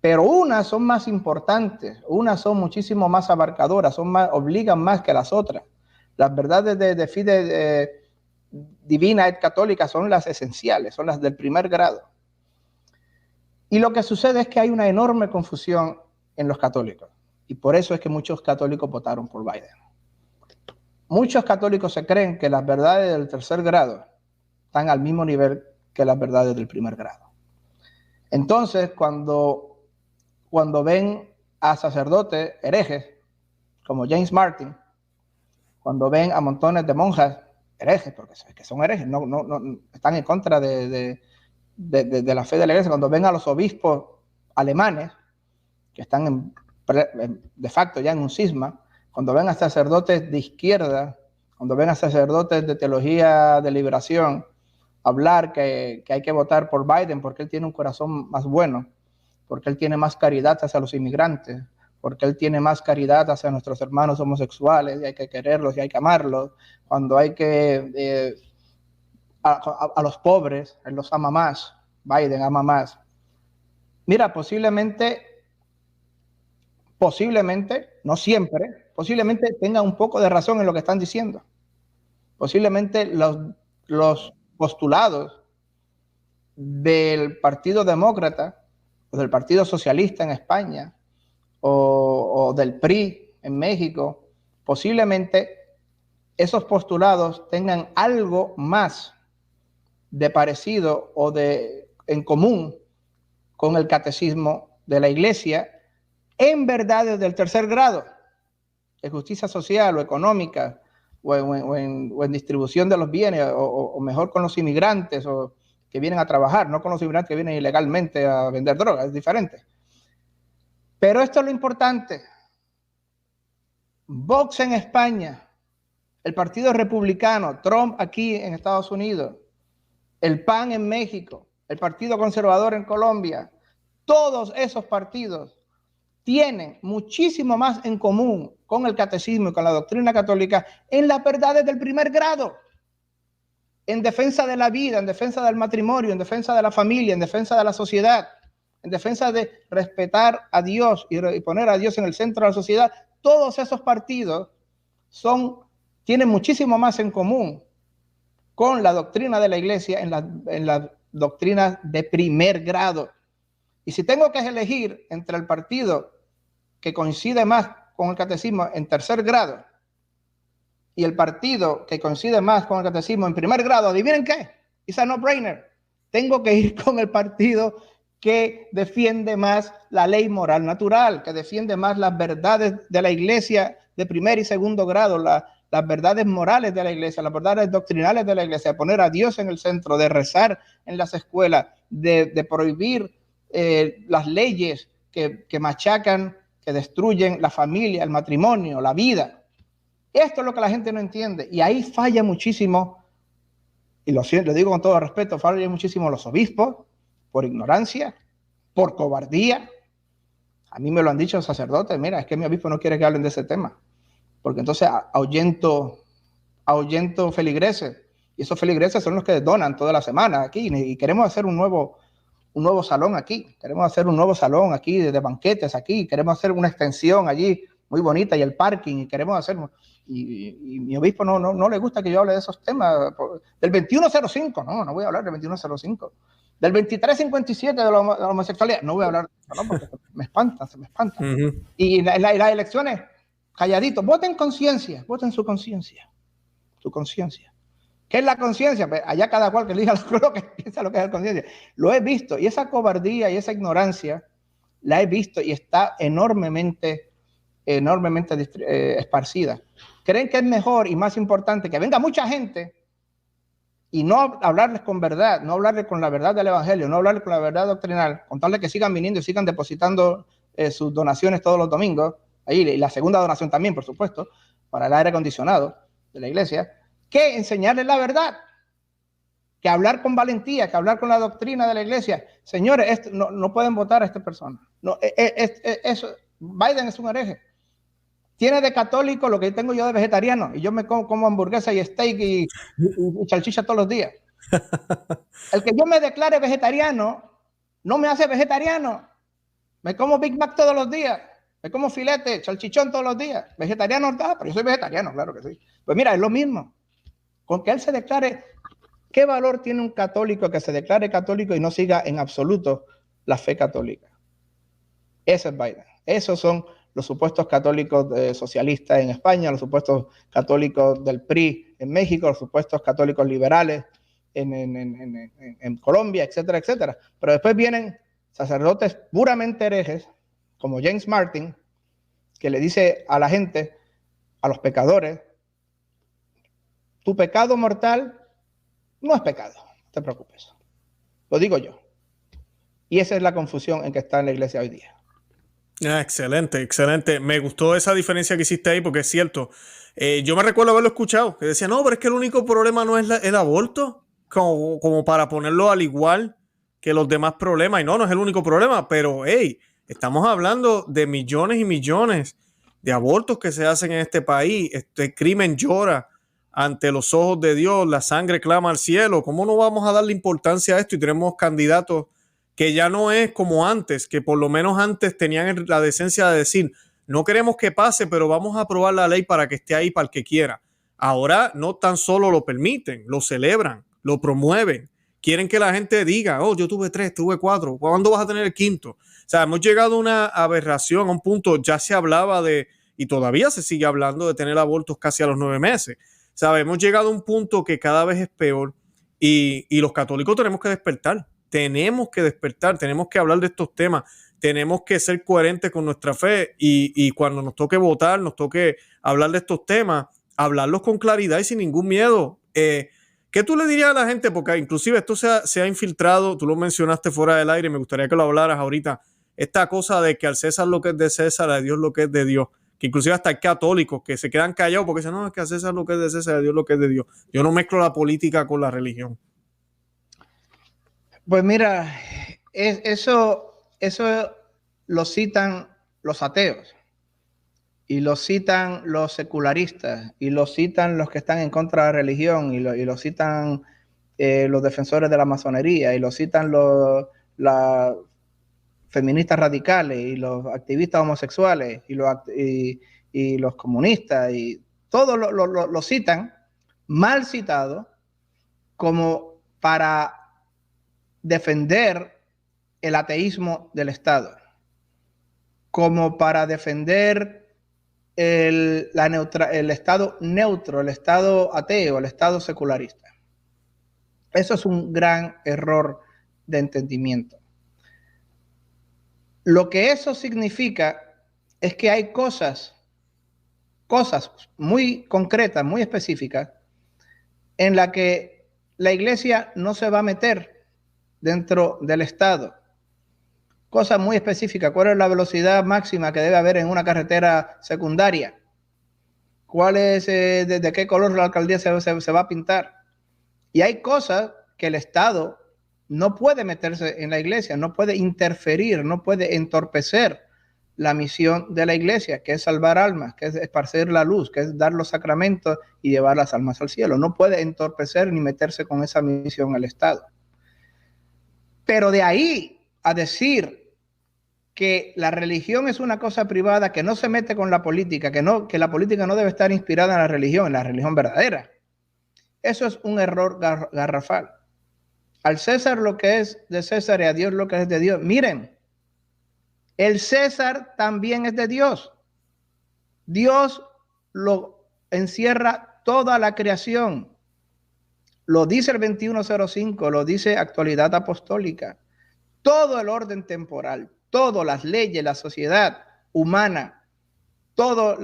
Pero unas son más importantes, unas son muchísimo más abarcadoras, obligan más que las otras. Las verdades de fide divina et católica son las esenciales, son las del primer grado. Y lo que sucede es que hay una enorme confusión en los católicos. Y por eso es que muchos católicos votaron por Biden. Muchos católicos se creen que las verdades del tercer grado, están al mismo nivel que las verdades del primer grado. Entonces, cuando ven a sacerdotes herejes, como James Martin, cuando ven a montones de monjas herejes, porque que son herejes, no están en contra de la fe de la iglesia, cuando ven a los obispos alemanes, que están de facto ya en un cisma, cuando ven a sacerdotes de izquierda, cuando ven a sacerdotes de teología de liberación hablar que hay que votar por Biden porque él tiene un corazón más bueno, porque él tiene más caridad hacia los inmigrantes, porque él tiene más caridad hacia nuestros hermanos homosexuales y hay que quererlos y hay que amarlos, cuando hay que a los pobres, él los ama más, Biden ama más. Mira, posiblemente, no siempre, posiblemente tenga un poco de razón en lo que están diciendo. Posiblemente los postulados del Partido Demócrata o del Partido Socialista en España o del PRI en México, posiblemente esos postulados tengan algo más de parecido o en común con el catecismo de la Iglesia en verdades del tercer grado, de justicia social o económica, o en distribución de los bienes, o mejor con los inmigrantes o que vienen a trabajar, no con los inmigrantes que vienen ilegalmente a vender drogas, es diferente. Pero esto es lo importante. Vox en España, el Partido Republicano, Trump aquí en Estados Unidos, el PAN en México, el Partido Conservador en Colombia, todos esos partidos tienen muchísimo más en común con el catecismo y con la doctrina católica en las verdades del primer grado, en defensa de la vida, en defensa del matrimonio, en defensa de la familia, en defensa de la sociedad, en defensa de respetar a Dios y poner a Dios en el centro de la sociedad. Todos esos partidos tienen muchísimo más en común con la doctrina de la Iglesia en las doctrinas de primer grado. Y si tengo que elegir entre el partido que coincide más con el catecismo en tercer grado y el partido que coincide más con el catecismo en primer grado, ¿adivinen qué? It's a no-brainer. Tengo que ir con el partido que defiende más la ley moral natural, que defiende más las verdades de la Iglesia de primer y segundo grado, las verdades morales de la Iglesia, las verdades doctrinales de la Iglesia, de poner a Dios en el centro, de rezar en las escuelas, de prohibir las leyes que machacan, que destruyen la familia, el matrimonio, la vida. Esto es lo que la gente no entiende. Y ahí falla muchísimo, y lo digo con todo respeto, falla muchísimo los obispos, por ignorancia, por cobardía. A mí me lo han dicho los sacerdotes, mira, es que mi obispo no quiere que hablen de ese tema, porque entonces ahuyento feligreses, y esos feligreses son los que donan toda la semana aquí, y queremos hacer un nuevo salón aquí, queremos hacer un nuevo salón aquí de banquetes aquí, queremos hacer una extensión allí muy bonita y el parking, y queremos hacer, y mi obispo no le gusta que yo hable de esos temas, del 2105, no voy a hablar del 2105, del 2357 de la homosexualidad, no voy a hablar, no, porque se me espanta. Y en las elecciones, calladitos, voten conciencia, voten su conciencia. ¿Qué es la conciencia? Pues allá cada cual que diga lo que piensa lo que es la conciencia. Lo he visto, y esa cobardía y esa ignorancia la he visto y está enormemente esparcida. Creen que es mejor y más importante que venga mucha gente y no hablarles con verdad, no hablarles con la verdad del evangelio, no hablarles con la verdad doctrinal, contarles que sigan viniendo y sigan depositando sus donaciones todos los domingos, ahí, y la segunda donación también, por supuesto, para el aire acondicionado de la iglesia, que enseñarles la verdad, que hablar con valentía, que hablar con la doctrina de la iglesia. Señores, no pueden votar a esta persona. Biden es un hereje. Tiene de católico lo que tengo yo de vegetariano, y yo me como hamburguesa y steak y salchicha todos los días. El que yo me declare vegetariano no me hace vegetariano. Me como Big Mac todos los días, me como filete, salchichón todos los días. Vegetariano está, pero yo soy vegetariano, claro que sí. Pues mira, es lo mismo. Con que él se declare, ¿qué valor tiene un católico que se declare católico y no siga en absoluto la fe católica? Ese es Biden. Esos son los supuestos católicos socialistas en España, los supuestos católicos del PRI en México, los supuestos católicos liberales en Colombia, etcétera, etcétera. Pero después vienen sacerdotes puramente herejes, como James Martin, que le dice a la gente, a los pecadores, tu pecado mortal no es pecado, no te preocupes. Lo digo yo. Y esa es la confusión en que está en la iglesia hoy día. Excelente, excelente. Me gustó esa diferencia que hiciste ahí porque es cierto. Yo me recuerdo haberlo escuchado, que decía, no, pero es que el único problema no es el aborto, como para ponerlo al igual que los demás problemas. Y no es el único problema, pero hey, estamos hablando de millones y millones de abortos que se hacen en este país. Este crimen llora ante los ojos de Dios, la sangre clama al cielo. ¿Cómo no vamos a darle importancia a esto? Y tenemos candidatos que ya no es como antes, que por lo menos antes tenían la decencia de decir, no queremos que pase, pero vamos a aprobar la ley para que esté ahí para el que quiera. Ahora no tan solo lo permiten, lo celebran, lo promueven. Quieren que la gente diga, oh, yo tuve 3, tuve 4, ¿cuándo vas a tener el quinto? O sea, hemos llegado a una aberración, a un punto, ya se hablaba de, y todavía se sigue hablando de tener abortos casi a los 9 meses. O sea, hemos llegado a un punto que cada vez es peor y los católicos tenemos que despertar. Tenemos que despertar, tenemos que hablar de estos temas, tenemos que ser coherentes con nuestra fe y cuando nos toque votar, nos toque hablar de estos temas, hablarlos con claridad y sin ningún miedo. ¿Qué tú le dirías a la gente? Porque inclusive esto se ha infiltrado, tú lo mencionaste fuera del aire, me gustaría que lo hablaras ahorita, esta cosa de que al César lo que es de César, a Dios lo que es de Dios, que inclusive hasta hay católicos que se quedan callados porque dicen, no, es que a César lo que es de César, a Dios lo que es de Dios. Yo no mezclo la política con la religión. Pues mira, eso lo citan los ateos y lo citan los secularistas y lo citan los que están en contra de la religión y lo citan los defensores de la masonería y lo citan los feministas radicales y los activistas homosexuales y los comunistas y todos lo citan mal citado como para defender el ateísmo del Estado, como para defender el Estado neutro, el Estado ateo, el Estado secularista. Eso es un gran error de entendimiento. Lo que eso significa es que hay cosas muy concretas, muy específicas, en las que la iglesia no se va a meter dentro del Estado. Cosas muy específicas. ¿Cuál es la velocidad máxima que debe haber en una carretera secundaria? ¿Cuál es, de qué color la alcaldía se va a pintar? Y hay cosas que el Estado no puede meterse en la iglesia, no puede interferir, no puede entorpecer la misión de la iglesia, que es salvar almas, que es esparcir la luz, que es dar los sacramentos y llevar las almas al cielo. No puede entorpecer ni meterse con esa misión el Estado. Pero de ahí a decir que la religión es una cosa privada, que no se mete con la política, que la política no debe estar inspirada en la religión verdadera, eso es un error garrafal. Al César lo que es de César y a Dios lo que es de Dios. Miren, el César también es de Dios. Dios lo encierra toda la creación. Lo dice el 2105, lo dice Actualidad Apostólica. Todo el orden temporal, todas las leyes, la sociedad humana, todos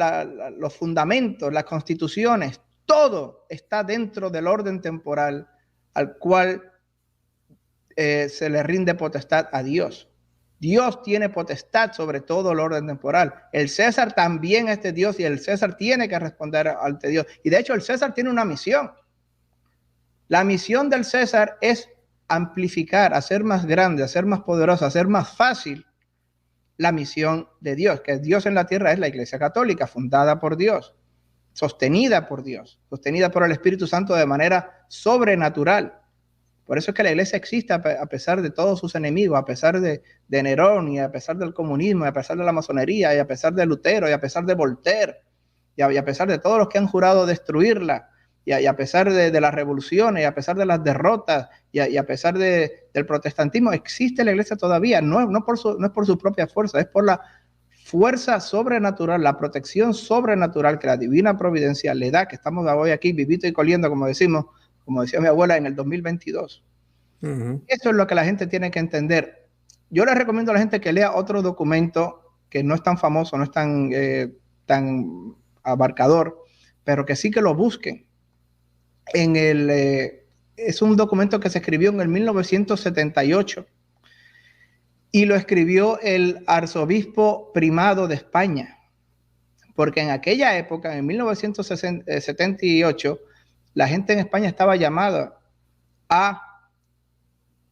los fundamentos, las constituciones, todo está dentro del orden temporal al cual se le rinde potestad a Dios. Dios tiene potestad sobre todo el orden temporal. El César también es de Dios y el César tiene que responder ante Dios. Y de hecho el César tiene una misión. La misión del César es amplificar, hacer más grande, hacer más poderosa, hacer más fácil la misión de Dios, que Dios en la tierra es la Iglesia Católica, fundada por Dios, sostenida por Dios, sostenida por el Espíritu Santo de manera sobrenatural. Por eso es que la Iglesia existe a pesar de todos sus enemigos, a pesar de Nerón y a pesar del comunismo, y a pesar de la masonería, y a pesar de Lutero, y a pesar de Voltaire, y a pesar de todos los que han jurado destruirla, y a pesar de las revoluciones, y a pesar de las derrotas, y a pesar del protestantismo, existe la iglesia todavía. No es por su propia fuerza, es por la fuerza sobrenatural, la protección sobrenatural que la divina providencia le da, que estamos hoy aquí vivito y coliendo, como decimos, como decía mi abuela, en el 2022. Eso es lo que la gente tiene que entender. Yo les recomiendo a la gente que lea otro documento que no es tan famoso, no es tan abarcador, pero que sí que lo busquen. Es un documento que se escribió en el 1978 y lo escribió el arzobispo primado de España, porque en aquella época, en 1978, la gente en España estaba llamada a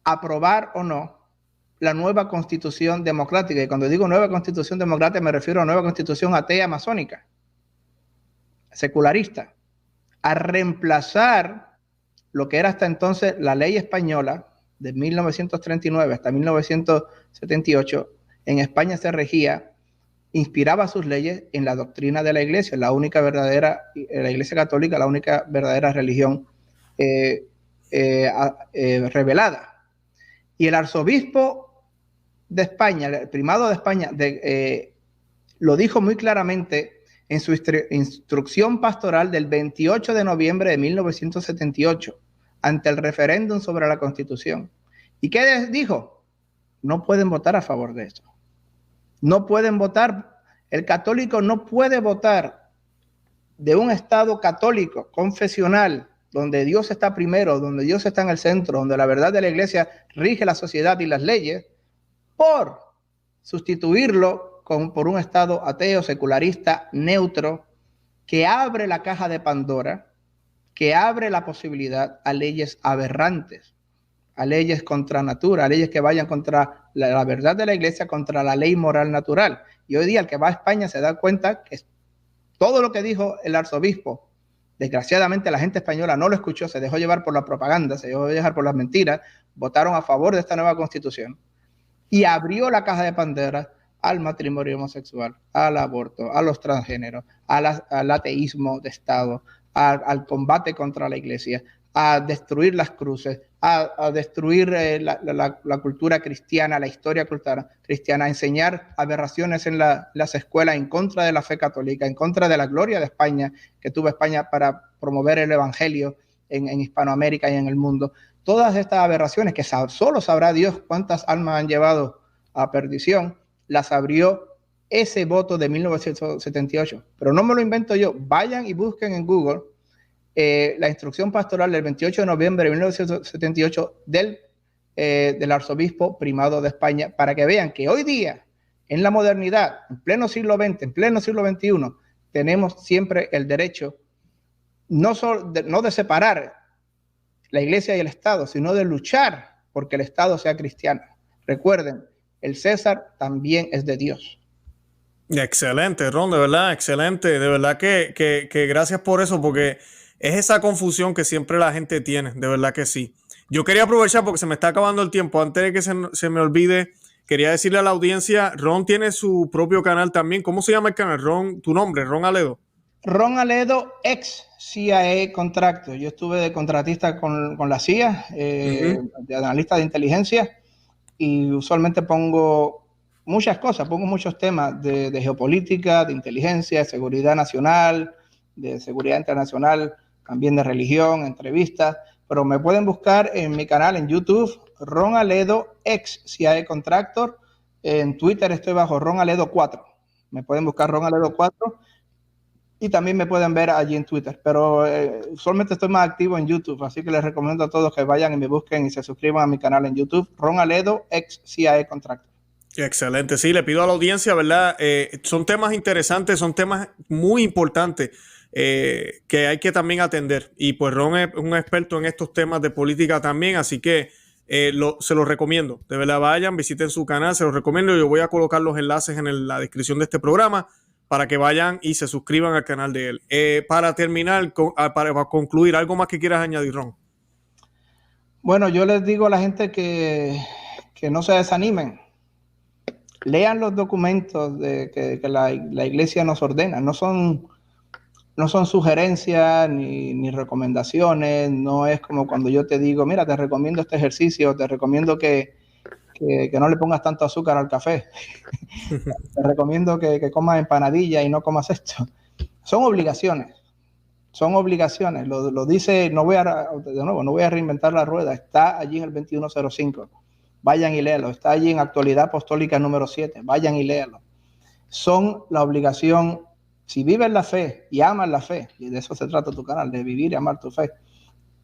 aprobar o no la nueva constitución democrática. Y cuando digo nueva constitución democrática me refiero a nueva constitución atea masónica, secularista, a reemplazar lo que era hasta entonces la ley española de 1939 hasta 1978. En España se regía, inspiraba sus leyes en la doctrina de la Iglesia, la única verdadera, la Iglesia Católica, la única verdadera religión revelada. Y el arzobispo de España, el primado de España, lo dijo muy claramente en su instrucción pastoral del 28 de noviembre de 1978, ante el referéndum sobre la Constitución. ¿Y qué dijo? No pueden votar a favor de esto. No pueden votar. El católico no puede votar de un Estado católico, confesional, donde Dios está primero, donde Dios está en el centro, donde la verdad de la Iglesia rige la sociedad y las leyes, por sustituirlo por un Estado ateo, secularista, neutro, que abre la caja de Pandora, que abre la posibilidad a leyes aberrantes, a leyes contra natura, a leyes que vayan contra la verdad de la Iglesia, contra la ley moral natural. Y hoy día el que va a España se da cuenta que todo lo que dijo el arzobispo, desgraciadamente la gente española no lo escuchó, se dejó llevar por la propaganda, se dejó llevar por las mentiras, votaron a favor de esta nueva constitución y abrió la caja de Pandora al matrimonio homosexual, al aborto, a los transgéneros, al ateísmo de Estado, al combate contra la Iglesia, a destruir las cruces, a destruir la cultura cristiana, la historia cristiana, a enseñar aberraciones en las escuelas en contra de la fe católica, en contra de la gloria de España, que tuvo España para promover el evangelio en Hispanoamérica y en el mundo. Todas estas aberraciones que solo sabrá Dios cuántas almas han llevado a perdición, las abrió ese voto de 1978. Pero no me lo invento yo. Vayan y busquen en Google la instrucción pastoral del 28 de noviembre de 1978 del arzobispo primado de España, para que vean que hoy día, en la modernidad, en pleno siglo XX, en pleno siglo XXI, tenemos siempre el derecho no de separar la Iglesia y el Estado, sino de luchar porque el Estado sea cristiano. Recuerden, el César también es de Dios. Excelente, Ron, de verdad, excelente. De verdad que gracias por eso, porque es esa confusión que siempre la gente tiene, de verdad que sí. Yo quería aprovechar porque se me está acabando el tiempo, antes de que se me olvide, quería decirle a la audiencia, Ron tiene su propio canal también. ¿Cómo se llama el canal? Ron, tu nombre, Ron Aledo. Ron Aledo, ex CIA Contractor. Yo estuve de contratista con la CIA, de analista de inteligencia, y usualmente pongo muchas cosas, pongo muchos temas de geopolítica, de inteligencia, de seguridad nacional, de seguridad internacional, también de religión, entrevistas, pero me pueden buscar en mi canal en YouTube, Ron Aledo, ex CIA Contractor. En Twitter estoy bajo Ron Aledo 4. Me pueden buscar Ron Aledo 4 y también me pueden ver allí en Twitter, pero usualmente estoy más activo en YouTube, así que les recomiendo a todos que vayan y me busquen y se suscriban a mi canal en YouTube, Ron Aledo, ex CIA Contractor. Excelente, sí, le pido a la audiencia, ¿verdad? Son temas interesantes, son temas muy importantes que hay que también atender. Y pues Ron es un experto en estos temas de política también, así que se los recomiendo. De verdad, vayan, visiten su canal, se los recomiendo. Yo voy a colocar los enlaces en la descripción de este programa para que vayan y se suscriban al canal de él. Para terminar, para concluir, ¿algo más que quieras añadir, Ron? Bueno, yo les digo a la gente que no se desanimen. Lean los documentos que la Iglesia nos ordena. No son sugerencias ni recomendaciones. No es como cuando yo te digo, mira, te recomiendo este ejercicio, te recomiendo que no le pongas tanto azúcar al café. Te recomiendo que comas empanadilla y no comas esto. Son obligaciones. son obligaciones. Lo dice, no voy a reinventar la rueda, está allí en el 2105. Vayan y léalo. Está allí en Actualidad Apostólica número 7. Vayan y léalo. Son la obligación, si vives la fe y amas la fe, y de eso se trata tu canal, de vivir y amar tu fe,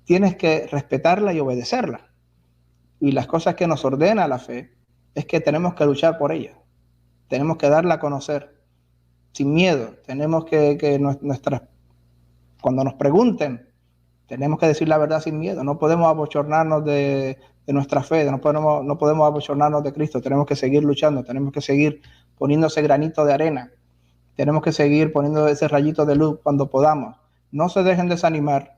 tienes que respetarla y obedecerla. Y las cosas que nos ordena la fe es que tenemos que luchar por ella. Tenemos que darla a conocer sin miedo. Tenemos que cuando nos pregunten, tenemos que decir la verdad sin miedo. No podemos abochornarnos de nuestra fe, no podemos abochornarnos de Cristo. Tenemos que seguir luchando, tenemos que seguir poniendo ese granito de arena, tenemos que seguir poniendo ese rayito de luz cuando podamos. No se dejen desanimar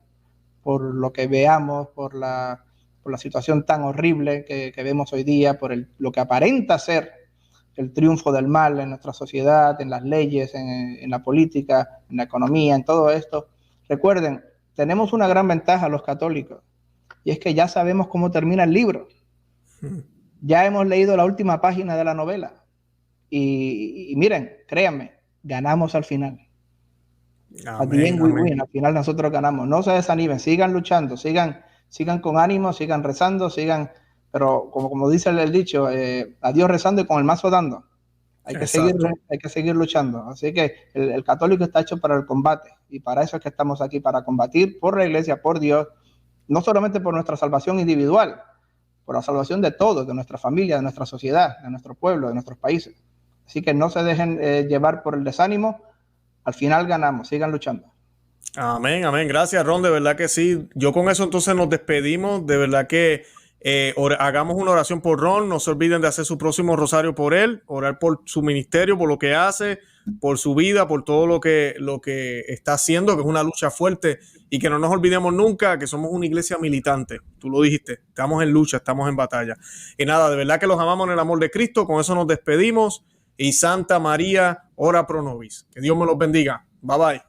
por lo que veamos, por la situación tan horrible que vemos hoy día, por lo que aparenta ser el triunfo del mal en nuestra sociedad, en las leyes, en la política, en la economía, en todo esto. Recuerden, tenemos una gran ventaja los católicos, y es que ya sabemos cómo termina el libro. Ya hemos leído la última página de la novela. Y miren, créanme, ganamos al final. Amén, amén. Al final nosotros ganamos. No se desanimen, sigan luchando, sigan con ánimo, sigan rezando, pero como dice el dicho, a Dios rezando y con el mazo dando. Hay que seguir luchando. Así que el católico está hecho para el combate, y para eso es que estamos aquí, para combatir por la iglesia, por Dios, no solamente por nuestra salvación individual, por la salvación de todos, de nuestra familia, de nuestra sociedad, de nuestro pueblo, de nuestros países. Así que no se dejen llevar por el desánimo. Al final ganamos, sigan luchando. Amén, amén. Gracias, Ron, de verdad que sí. Yo con eso entonces nos despedimos. De verdad que hagamos una oración por Ron. No se olviden de hacer su próximo rosario por él, orar por su ministerio, por lo que hace, por su vida, por todo lo que está haciendo, que es una lucha fuerte, y que no nos olvidemos nunca que somos una iglesia militante. Tú lo dijiste, estamos en lucha, estamos en batalla. Y nada, de verdad que los amamos en el amor de Cristo. Con eso nos despedimos. Y Santa María, ora pro nobis. Que Dios me los bendiga. Bye bye.